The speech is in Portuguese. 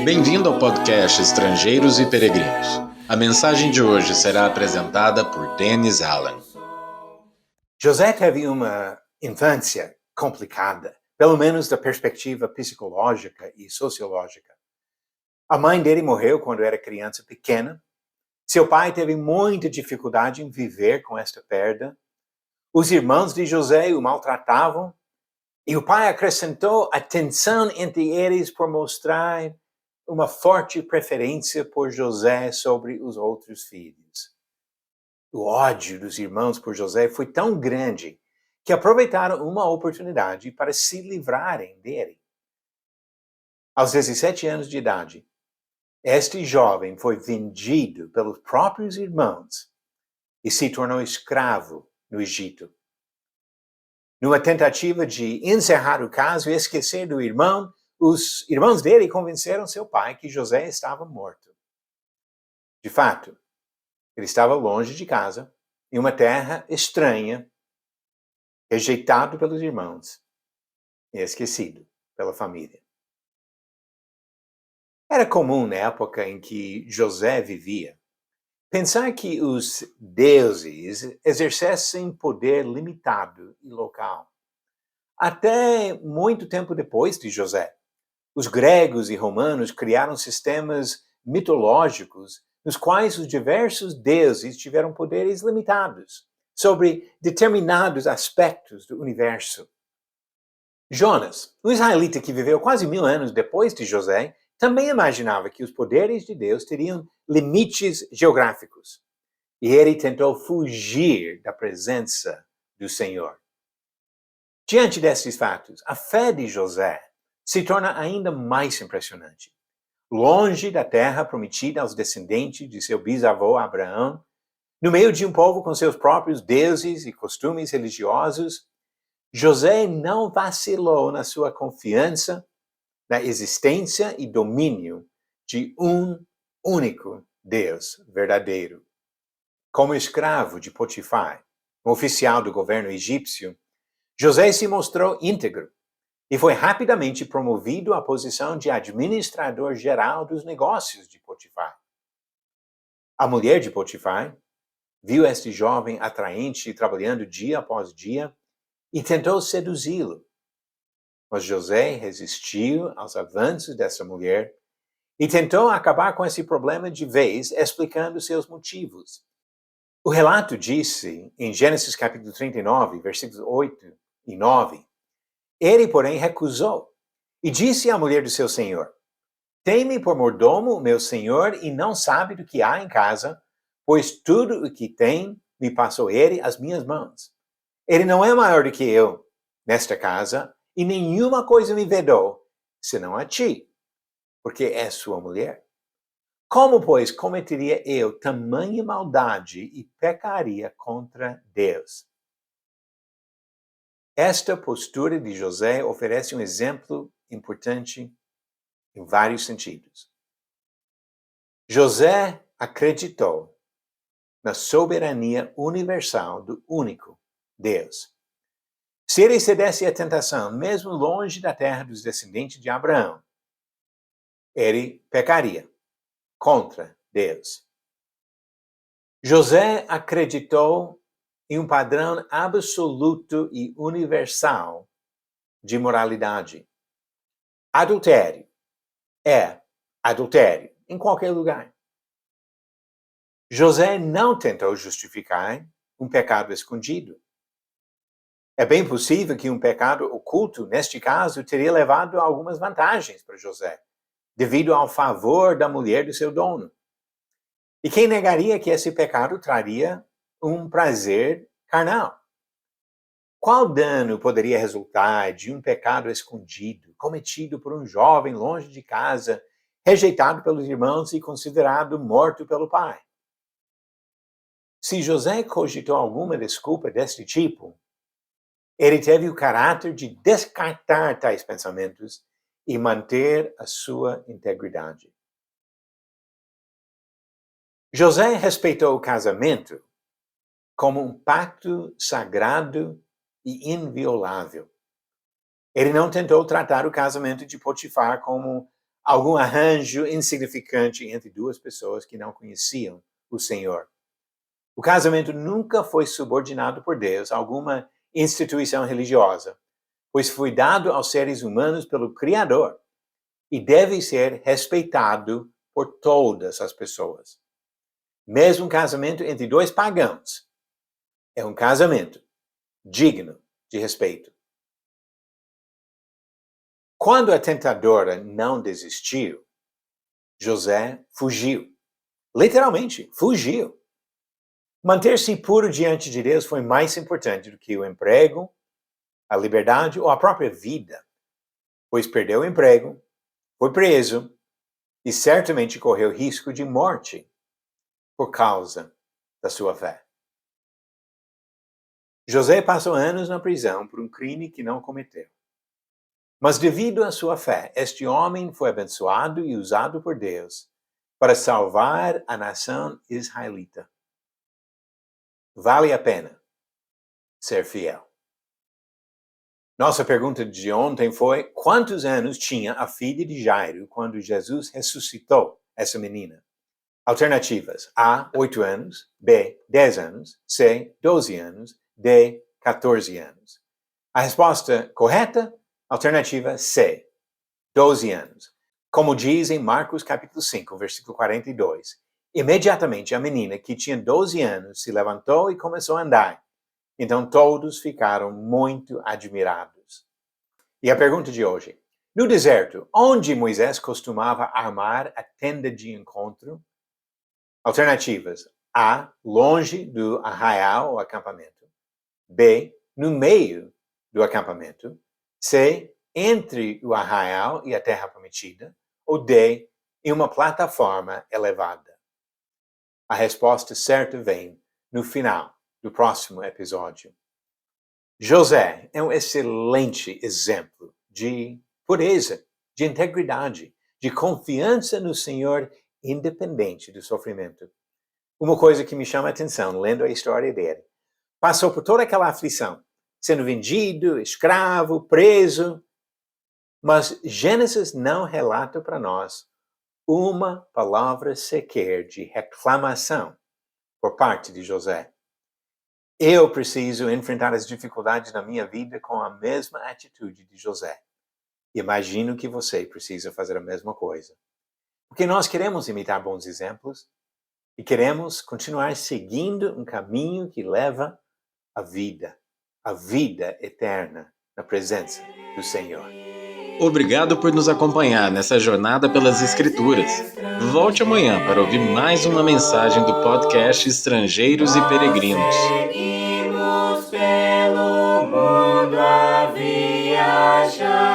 Bem-vindo ao podcast Estrangeiros e Peregrinos. A mensagem de hoje será apresentada por Dennis Allen. José teve uma infância complicada, pelo menos da perspectiva psicológica e sociológica. A mãe dele morreu quando era criança pequena. Seu pai teve muita dificuldade em viver com esta perda. Os irmãos de José o maltratavam e o pai acrescentou a tensão entre eles por mostrar uma forte preferência por José sobre os outros filhos. O ódio dos irmãos por José foi tão grande que aproveitaram uma oportunidade para se livrarem dele. Aos 17 anos de idade, este jovem foi vendido pelos próprios irmãos e se tornou escravo no Egito. Numa tentativa de encerrar o caso e esquecer do irmão, os irmãos dele convenceram seu pai que José estava morto. De fato, ele estava longe de casa, em uma terra estranha, rejeitado pelos irmãos e esquecido pela família. Era comum na época em que José vivia pensar que os deuses exercessem poder limitado e local. Até muito tempo depois de José, os gregos e romanos criaram sistemas mitológicos nos quais os diversos deuses tiveram poderes limitados sobre determinados aspectos do universo. Jonas, um israelita que viveu quase 1000 anos depois de José, também imaginava que os poderes de Deus teriam limites geográficos. E ele tentou fugir da presença do Senhor. Diante desses fatos, a fé de José se torna ainda mais impressionante. Longe da terra prometida aos descendentes de seu bisavô Abraão, no meio de um povo com seus próprios deuses e costumes religiosos, José não vacilou na sua confiança na existência e domínio de um único Deus verdadeiro. Como escravo de Potifar, um oficial do governo egípcio, José se mostrou íntegro e foi rapidamente promovido à posição de administrador geral dos negócios de Potifar. A mulher de Potifar viu este jovem atraente trabalhando dia após dia e tentou seduzi-lo. Mas José resistiu aos avanços dessa mulher e tentou acabar com esse problema de vez, explicando seus motivos. O relato disse, em Gênesis capítulo 39, versículos 8 e 9, ele, porém, recusou e disse à mulher do seu senhor: tem-me por mordomo, meu senhor, e não sabe do que há em casa, pois tudo o que tem me passou ele às minhas mãos. Ele não é maior do que eu nesta casa, e nenhuma coisa me vedou, senão a ti, porque és sua mulher. Como, pois, cometeria eu tamanha maldade e pecaria contra Deus? Esta postura de José oferece um exemplo importante em vários sentidos. José acreditou na soberania universal do único Deus. Se ele cedesse à tentação, mesmo longe da terra dos descendentes de Abraão, ele pecaria contra Deus. José acreditou em um padrão absoluto e universal de moralidade. Adultério é adultério em qualquer lugar. José não tentou justificar um pecado escondido. É bem possível que um pecado oculto, neste caso, teria levado a algumas vantagens para José, devido ao favor da mulher do seu dono. E quem negaria que esse pecado traria um prazer carnal? Qual dano poderia resultar de um pecado escondido, cometido por um jovem longe de casa, rejeitado pelos irmãos e considerado morto pelo pai? Se José cogitou alguma desculpa deste tipo, ele teve o caráter de descartar tais pensamentos e manter a sua integridade. José respeitou o casamento como um pacto sagrado e inviolável. Ele não tentou tratar o casamento de Potifar como algum arranjo insignificante entre duas pessoas que não conheciam o Senhor. O casamento nunca foi subordinado por Deus a alguma instituição religiosa, pois foi dado aos seres humanos pelo Criador e deve ser respeitado por todas as pessoas. Mesmo um casamento entre dois pagãos é um casamento digno de respeito. Quando a tentadora não desistiu, José fugiu. Literalmente, fugiu. Manter-se puro diante de Deus foi mais importante do que o emprego, a liberdade ou a própria vida, pois perdeu o emprego, foi preso e certamente correu risco de morte por causa da sua fé. José passou anos na prisão por um crime que não cometeu. Mas devido à sua fé, este homem foi abençoado e usado por Deus para salvar a nação israelita. Vale a pena ser fiel. Nossa pergunta de ontem foi: quantos anos tinha a filha de Jairo quando Jesus ressuscitou essa menina? Alternativas: A, 8 anos, B, 10 anos, C, 12 anos, D, 14 anos. A resposta correta? Alternativa C, 12 anos. Como diz em Marcos capítulo 5, versículo 42, imediatamente a menina que tinha 12 anos se levantou e começou a andar. Então todos ficaram muito admirados. E a pergunta de hoje: no deserto, onde Moisés costumava armar a tenda de encontro? Alternativas: A, longe do arraial ou acampamento. B, no meio do acampamento. C, entre o arraial e a terra prometida. Ou D, em uma plataforma elevada. A resposta certa vem no final do próximo episódio. José é um excelente exemplo de pureza, de integridade, de confiança no Senhor, independente do sofrimento. Uma coisa que me chama a atenção, lendo a história dele, passou por toda aquela aflição, sendo vendido, escravo, preso, mas Gênesis não relata para nós uma palavra sequer de reclamação por parte de José. Eu preciso enfrentar as dificuldades na minha vida com a mesma atitude de José. Imagino que você precisa fazer a mesma coisa. Porque nós queremos imitar bons exemplos e queremos continuar seguindo um caminho que leva à vida, a vida eterna na presença do Senhor. Obrigado por nos acompanhar nessa jornada pelas Escrituras. Volte amanhã para ouvir mais uma mensagem do podcast Estrangeiros e Peregrinos. Seguimos pelo mundo a viajar.